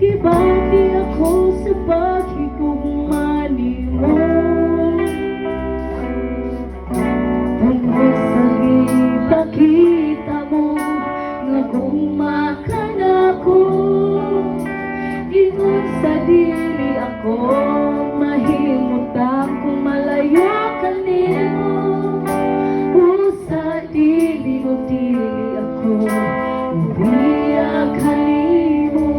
Gibati ako sa paghigugmani mo, tungkol sa ipakita mo nga gumakan ako. Ingon sa dili ako mahimutang kung malayo ka nimo. Sa dili mo dili ako ubiyak kanimo.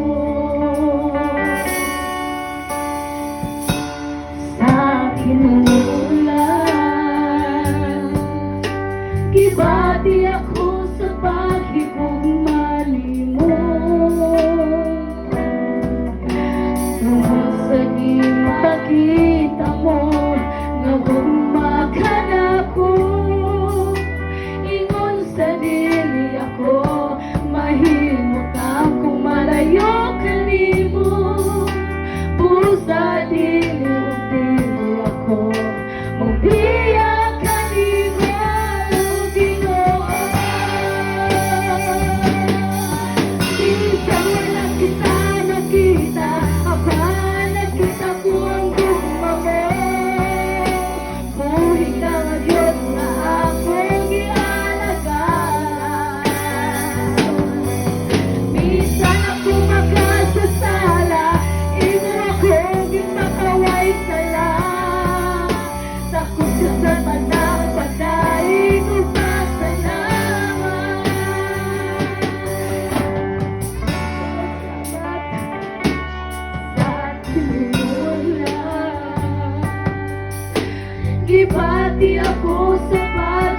Gibati ako sa paghigugmani mo, tungkol sa ipakita mo nga gumakan ako. Ingon sa dili ako mahimutang kung malayo kanimo. Sa dili ako magbiyak kanimo, Ginoo. Di ka na kita nakita, apan nakita ko ang gugma mo. Buhi ka ngayon na akong ialagaan. Minsan ako makasasala, imo akong ipakaway sala. Takot ka sa panang pagkain ko pasalamat. Sa tinula, gibati ako sa pag